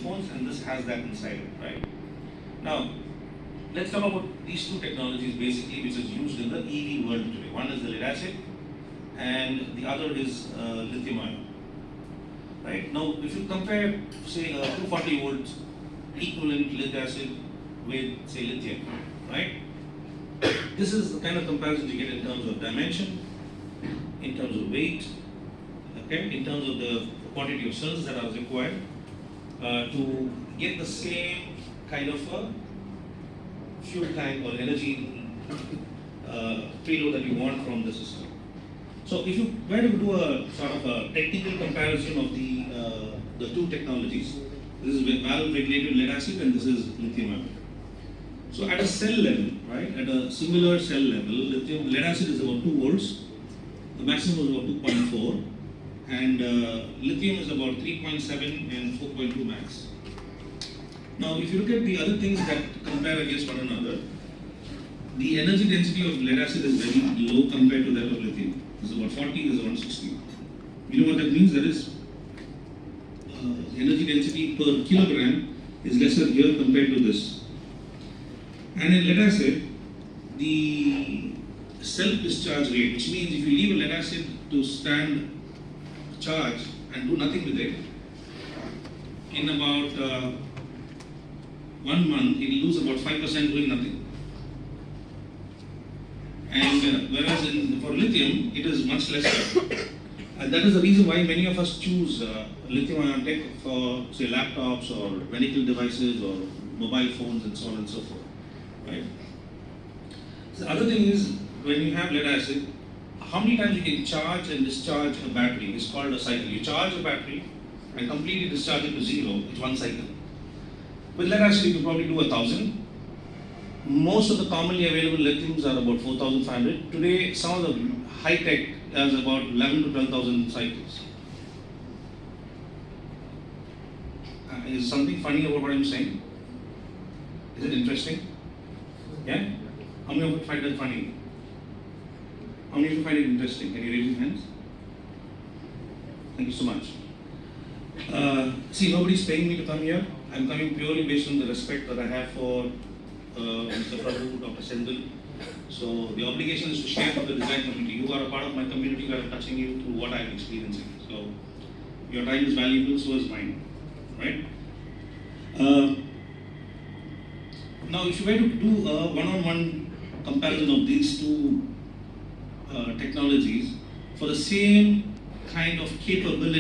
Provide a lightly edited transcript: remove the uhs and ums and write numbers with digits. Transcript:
phones, and this has that inside it, right? Now, let's talk about these two technologies basically, which is used in the EV world today. One is the lead acid, and the other is lithium ion. Right? Now, if you compare, say, a 240 volts equivalent lead acid with, say, lithium, right? This is the kind of comparison you get in terms of dimension, in terms of weight, okay, in terms of the quantity of cells that are required to get the same kind of a fuel tank or energy payload that you want from the system. So if you were to do a sort of a technical comparison of the two technologies, this is valve regulated lead acid and this is lithium ion. So at a cell level, right, at a similar cell level, lead acid is about 2 volts, the maximum is about 2.4, and lithium is about 3.7 and 4.2 max. Now, if you look at the other things that compare against one another, the energy density of lead acid is very low compared to that of lithium. It's about 40, is around 60. You know what that means? That is, energy density per kilogram is lesser here compared to this. And in lead acid, the self-discharge rate, which means if you leave a lead acid to stand charge and do nothing with it, in about 1 month, it will lose about 5% doing nothing. And whereas for lithium, it is much lesser. And that is the reason why many of us choose lithium-ion tech for, say, laptops or medical devices or mobile phones and so on and so forth. Right? So the other thing is, when you have lead acid, how many times you can charge and discharge a battery is called a cycle. You charge a battery and completely discharge it to zero, it's one cycle. With lead acid, you can probably do 1,000. Most of the commonly available lithiums are about 4,500. Today, some of the high-tech has about 11 to 12,000 cycles. Is something funny about what I'm saying? Is it interesting? Yeah? How many of you find that funny? How many of you find it interesting? Can you raise your hands? Thank you so much. See, nobody's paying me to come here. I'm coming purely based on the respect that I have for Mr. Prabhu, Dr. Sendil. So the obligation is to share with the design community. You are a part of my community where I'm touching you through what I'm experiencing. So your time is valuable, so is mine. Right? Now, if you were to do a one-on-one comparison of these two technologies for the same kind of capability,